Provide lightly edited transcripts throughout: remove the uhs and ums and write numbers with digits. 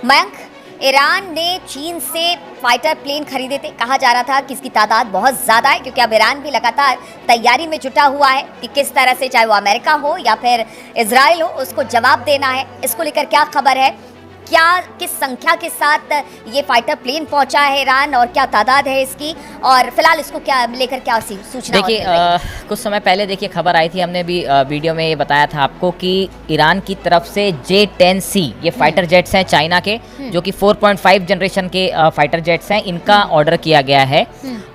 Mayank, Iran ने चीन से फाइटर प्लेन खरीदे थे। कहा जा रहा था कि इसकी तादाद बहुत ज़्यादा है, क्योंकि अब ईरान भी लगातार तैयारी में जुटा हुआ है कि किस तरह से, चाहे वो अमेरिका हो या फिर इजराइल हो, उसको जवाब देना है। इसको लेकर क्या खबर है, क्या किस संख्या के साथ ये फाइटर प्लेन पहुंचा है ईरान और क्या तादाद है इसकी, और फिलहाल इसको क्या लेकर क्या सूचना? देखिए कुछ समय पहले देखिए खबर आई थी, हमने भी वीडियो में ये बताया था आपको कि ईरान की तरफ से J-10C ये फाइटर जेट्स हैं चाइना के, जो कि 4.5 जनरेशन के फाइटर जेट्स हैं, इनका ऑर्डर किया गया है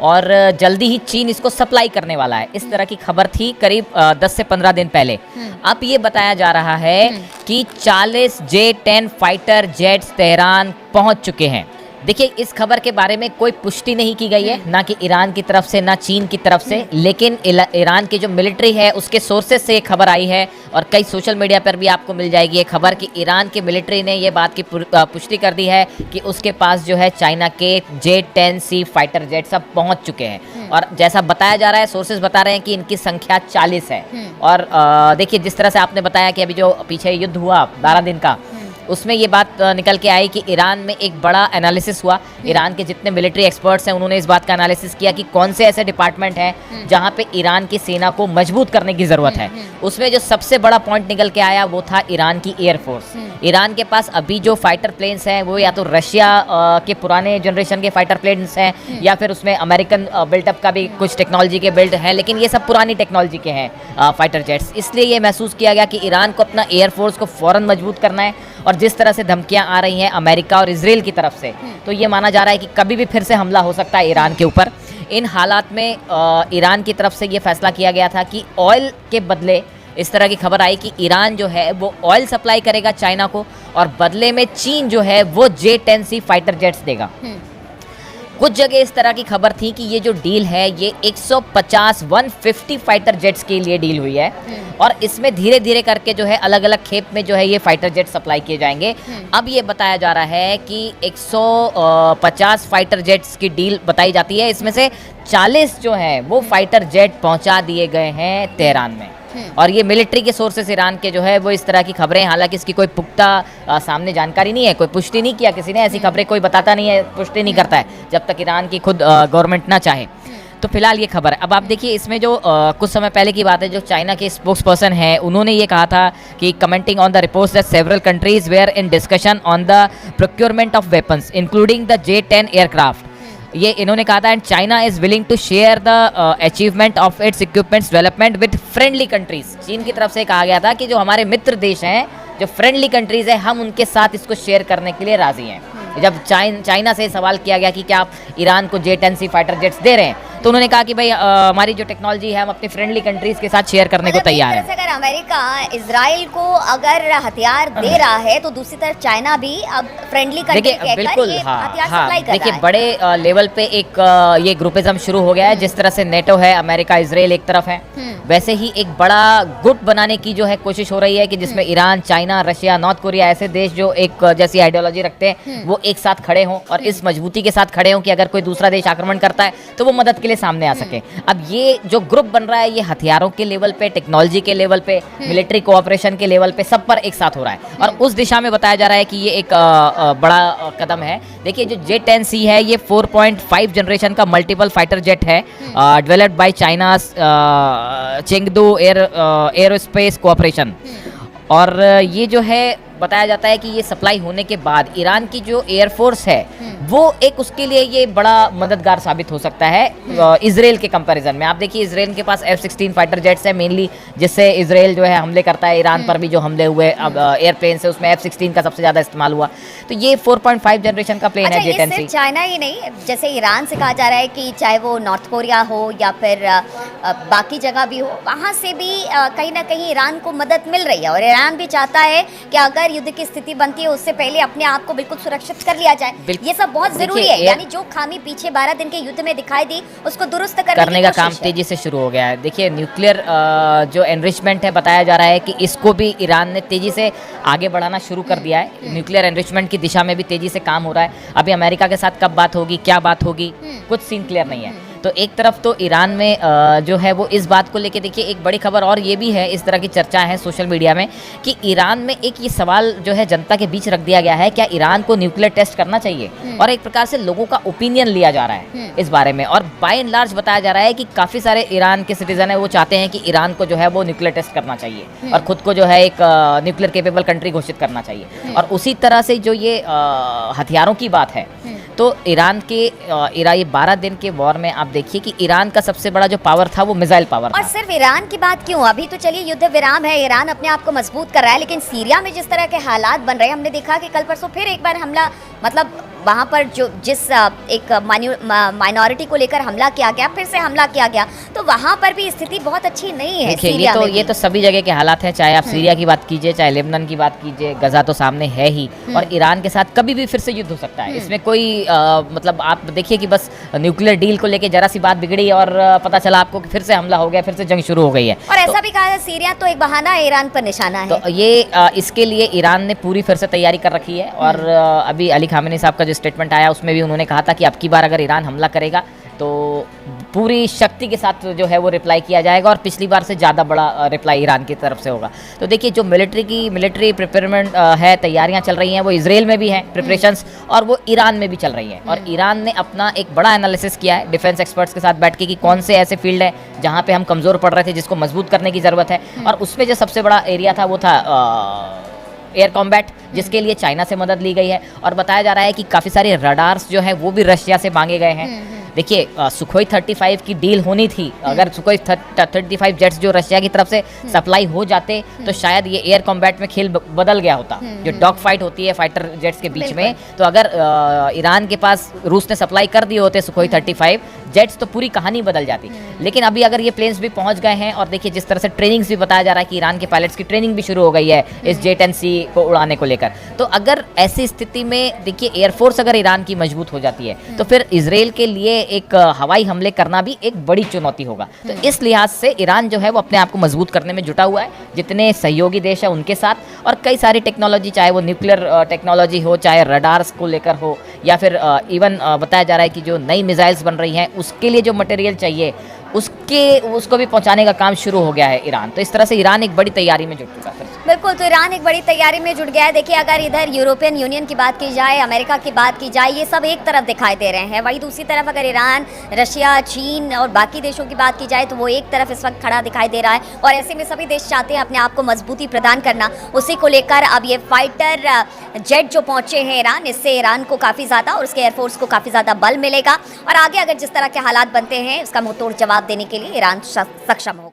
और जल्दी ही चीन इसको सप्लाई करने वाला है। इस तरह की खबर थी करीब 10 से 15 दिन पहले। अब ये बताया जा रहा है कि 40 J-10 फाइटर जेट्स तेहरान पहुंच चुके हैं। देखिए इस खबर के बारे में कोई पुष्टि नहीं की गई है, ना कि ईरान की तरफ से ना चीन की तरफ से, लेकिन ईरान की जो मिलिट्री है उसके सोर्सेज से ये खबर आई है और कई सोशल मीडिया पर भी आपको मिल जाएगी ये खबर कि ईरान की मिलिट्री ने ये बात की पुष्टि कर दी है कि उसके पास जो है चाइना के J-10C फाइटर जेट सब पहुंच चुके हैं। और जैसा बताया जा रहा है, सोर्सेज बता रहे हैं कि इनकी संख्या 40 है। और देखिए जिस तरह से आपने बताया कि अभी जो पीछे युद्ध हुआ 12 दिन का, उसमें ये बात निकल के आई कि ईरान में एक बड़ा एनालिसिस हुआ। ईरान के जितने मिलिट्री एक्सपर्ट्स हैं उन्होंने इस बात का एनालिसिस किया कि कौन से ऐसे डिपार्टमेंट हैं जहां पे ईरान की सेना को मजबूत करने की ज़रूरत है। उसमें जो सबसे बड़ा पॉइंट निकल के आया वो था ईरान की एयरफोर्स। ईरान के पास अभी जो फाइटर प्लेन्स हैं वो या तो रशिया के पुराने जनरेशन के फाइटर प्लेन्स हैं या फिर उसमें अमेरिकन बिल्टअप का भी कुछ टेक्नोलॉजी के बिल्ड हैं, लेकिन ये सब पुरानी टेक्नोलॉजी के हैं फाइटर जेट्स। इसलिए ये महसूस किया गया कि ईरान को अपना एयरफोर्स को फ़ौरन मजबूत करना है। और जिस तरह से धमकियां आ रही हैं अमेरिका और इजराइल की तरफ से, तो ये माना जा रहा है कि कभी भी फिर से हमला हो सकता है ईरान के ऊपर। इन हालात में ईरान की तरफ से ये फैसला किया गया था कि ऑयल के बदले, इस तरह की खबर आई कि ईरान जो है वो ऑयल सप्लाई करेगा चाइना को और बदले में चीन जो है वो J-10C फाइटर जेट्स देगा। कुछ जगह इस तरह की खबर थी कि ये जो डील है ये 150 फाइटर जेट्स के लिए डील हुई है और इसमें धीरे धीरे करके जो है अलग अलग खेप में जो है ये फाइटर जेट सप्लाई किए जाएंगे। अब ये बताया जा रहा है कि 150 फाइटर जेट्स की डील बताई जाती है, इसमें से 40 जो है वो फाइटर जेट पहुंचा दिए गए हैं तेहरान में। और ये मिलिट्री के सोर्सेस ईरान के जो है वो इस तरह की खबरें, हालांकि इसकी कोई पुख्ता सामने जानकारी नहीं है, कोई पुष्टि नहीं किया किसी ने, ऐसी खबरें कोई बताता नहीं है, पुष्टि नहीं करता है जब तक ईरान की खुद गवर्नमेंट ना चाहे। तो फिलहाल ये खबर है। अब आप देखिए इसमें जो कुछ समय पहले की बात है, जो चाइना के स्पोक्स पर्सन है उन्होंने ये कहा था कि commenting on the reports that several countries were in discussion on the procurement of weapons including the J-10 aircraft. ये इन्होंने कहा था and China is willing to share the achievement of its equipments development with friendly countries. चीन की तरफ से कहा गया था कि जो हमारे मित्र देश हैं, जो फ्रेंडली कंट्रीज है, हम उनके साथ इसको शेयर करने के लिए राजी हैं। जब चाइना से सवाल किया गया कि क्या आप ईरान को J-10C फाइटर जेट्स दे रहे हैं, तो उन्होंने कहा कि भाई हमारी जो टेक्नोलॉजी है हम अपनी फ्रेंडली कंट्रीज के साथ शेयर करने को तैयार है। अगर अमेरिका इजराइल को अगर हथियार दे रहा है तो दूसरी तरफ चाइना भी अब फ्रेंडली कंट्री कहकर बिल्कुल ये हथियार सप्लाई कर रहा है। देखिए बड़े लेवल पे एक ये ग्रुपिज्म शुरू हो गया है। जिस तरह से नेटो है, अमेरिका इजराइल एक तरफ है, वैसे ही एक बड़ा गुट बनाने की जो है कोशिश हो रही है कि जिसमें Iran, China, Russia, north Korea ऐसे देश जो एक जैसी आइडियोलॉजी रखते हैं वो एक साथ खड़े हों और इस मजबूती के साथ खड़े हों कि अगर कोई दूसरा देश आक्रमण करता है तो वो मदद के लिए सामने आ सके। अब ये जो ग्रुप बन रहा है ये हथियारों के लेवल पे, टेक्नोलॉजी के लेवल पे, मिलिट्री कोऑपरेशन के लेवल पे, सब पर एक साथ हो रहा है और उस दिशा में बताया जा रहा है कि ये एक बड़ा कदम है। देखिए जो J-10C है ये 4.5 जनरेशन का मल्टीपल फाइटर जेट है, developed by China Chengdu aerospace cooperation. और ये जो है बताया जाता है कि ये सप्लाई होने के बाद ईरान की जो एयरफोर्स है वो एक उसके लिए ये बड़ा मददगार साबित हो सकता है इजराइल के कंपैरिजन में। आप देखिए इजराइल के पास F-16 फाइटर जेट्स है मेनली, जिससे इजराइल जो है हमले करता है। ईरान पर भी जो हमले हुए अब एयरप्लेन से, उसमें F-16 का सबसे ज़्यादा इस्तेमाल हुआ। तो ये 4.5 जनरेशन का प्लेन है J-10C। चाइना ही नहीं, जैसे ईरान से कहा जा रहा है कि चाहे वो नॉर्थ कोरिया हो या फिर बाकी जगह भी हो, वहाँ से भी कहीं ना कहीं ईरान को मदद मिल रही है और ईरान भी चाहता है कि अगर युद्ध की स्थिति बनती है उससे पहले अपने आप को बिल्कुल सुरक्षित कर लिया जाए। ये सब बहुत जरूरी है, यानी जो खामी पीछे 12 दिन के युद्ध में दिखाई दी उसको दुरुस्त करने का काम तेजी से शुरू हो गया है। देखिए न्यूक्लियर जो एनरिचमेंट है, बताया जा रहा है कि इसको भी ईरान ने तेजी से आगे बढ़ाना शुरू कर दिया है। न्यूक्लियर एनरिचमेंट की दिशा में भी तेजी से काम हो रहा है। अभी अमेरिका के साथ कब बात होगी, क्या बात होगी, कुछ सीन क्लियर नहीं है। तो एक तरफ तो ईरान में जो है वो इस बात को लेके देखिए एक बड़ी खबर और ये भी है, इस तरह की चर्चा है सोशल मीडिया में कि ईरान में एक ये सवाल जो है जनता के बीच रख दिया गया है, क्या ईरान को न्यूक्लियर टेस्ट करना चाहिए, और एक प्रकार से लोगों का ओपिनियन लिया जा रहा है इस बारे में। और बाय एंड लार्ज बताया जा रहा है कि काफ़ी सारे ईरान के सिटीजन है वो चाहते हैं कि ईरान को जो है वो न्यूक्लियर टेस्ट करना चाहिए और खुद को जो है एक न्यूक्लियर केपेबल कंट्री घोषित करना चाहिए। और उसी तरह से जो ये हथियारों की बात है, तो ईरान के ये 12 दिन के वॉर में आप देखिए कि ईरान का सबसे बड़ा जो पावर था वो मिसाइल पावर और था। सिर्फ ईरान की बात क्यों, अभी तो चलिए युद्ध विराम है, ईरान अपने आप को मजबूत कर रहा है, लेकिन सीरिया में जिस तरह के हालात बन रहे हैं, हमने देखा कि कल परसों फिर एक बार हमला, मतलब वहाँ पर जो जिस एक माइनॉरिटी को लेकर हमला किया गया, फिर से हमला किया गया, तो वहाँ पर भी स्थिति बहुत अच्छी नहीं है। देखिए सीरिया में ये तो सभी जगह के हालात हैं, चाहे आप सीरिया की बात कीजिए, चाहे लेबनान की बात कीजिए, गजा तो सामने है ही, और ईरान के साथ कभी भी फिर से युद्ध हो सकता है। इसमें कोई मतलब आप देखिए कि बस न्यूक्लियर डील को लेके जरा सी बात बिगड़ी और पता चला आपको कि फिर से हमला हो गया, फिर से जंग शुरू हो गई है। और ऐसा भी कहा है सीरिया तो एक बहाना है, ईरान पर निशाना है। तो ये इसके लिए ईरान ने पूरी फिर से तैयारी कर रखी है। और अभी अली खामेनी साहब का जो स्टेटमेंट आया उसमें भी उन्होंने कहा था कि अब की बार अगर ईरान हमला करेगा तो पूरी शक्ति के साथ जो है वो रिप्लाई किया जाएगा, और पिछली बार से ज़्यादा बड़ा रिप्लाई ईरान की तरफ से होगा। तो देखिए जो मिलिट्री प्रिपेयरमेंट है, तैयारियां चल रही हैं, वो इजराइल में भी हैं प्रिपरेशंस, और वो ईरान में भी चल रही हैं। और ईरान ने अपना एक बड़ा एनालिसिस किया है डिफेंस एक्सपर्ट्स के साथ बैठ के कि कौन से ऐसे फील्ड है जहाँ पे हम कमज़ोर पड़ रहे थे, जिसको मजबूत करने की ज़रूरत है। और उसमें जो सबसे बड़ा एरिया था वो था एयर कॉम्बैट, जिसके लिए चाइना से मदद ली गई है। और बताया जा रहा है कि काफ़ी सारे रडार्स जो हैं वो भी रशिया से मांगे गए हैं। देखिए सुखोई 35 की डील होनी थी, अगर सुखोई 35 जेट्स जो रशिया की तरफ से सप्लाई हो जाते तो शायद ये एयर कॉम्बैट में खेल बदल गया होता, जो डॉग फाइट होती है फाइटर जेट्स के बीच में। तो अगर ईरान के पास रूस ने सप्लाई कर दिए होते सुखोई 35 जेट्स तो पूरी कहानी बदल जाती। लेकिन अभी अगर ये प्लेन्स भी पहुंच गए हैं, और देखिए जिस तरह से ट्रेनिंग्स भी बताया जा रहा है कि ईरान के पायलट्स की ट्रेनिंग भी शुरू हो गई है इस J-10C को उड़ाने को लेकर, तो अगर ऐसी स्थिति में देखिए एयरफोर्स अगर ईरान की मजबूत हो जाती है तो फिर इजराइल के लिए एक हवाई हमले करना भी एक बड़ी चुनौती होगा। तो इस लिहाज से ईरान जो है वो अपने आप को मजबूत करने में जुटा हुआ है, जितने सहयोगी देश है उनके साथ, और कई सारी टेक्नोलॉजी, चाहे वो न्यूक्लियर टेक्नोलॉजी हो, चाहे रडार्स को लेकर हो, या फिर इवन बताया जा रहा है कि जो नई मिसाइल्स बन रही हैं उसके लिए जो मटेरियल चाहिए उसको भी पहुंचाने का काम शुरू हो गया है ईरान। तो इस तरह से ईरान एक बड़ी तैयारी में जुट चुका है। बिल्कुल, तो ईरान एक बड़ी तैयारी में जुट गया है। देखिए अगर इधर यूरोपियन यूनियन की बात की जाए, अमेरिका की बात की जाए, ये सब एक तरफ दिखाई दे रहे हैं, वहीं दूसरी तरफ अगर ईरान, रशिया, चीन और बाकी देशों की बात की जाए तो वो एक तरफ इस वक्त खड़ा दिखाई दे रहा है। और ऐसे में सभी देश चाहते हैं अपने आप को मजबूती प्रदान करना। उसी को लेकर अब ये फाइटर जेट जो पहुंचे हैं ईरान, इससे ईरान को काफ़ी ज़्यादा और उसके एयरफोर्स को काफ़ी ज़्यादा बल मिलेगा, और आगे अगर जिस तरह के हालात बनते हैं उसका मुंहतोड़ जवाब देने के लिए ईरान सक्षम होगा।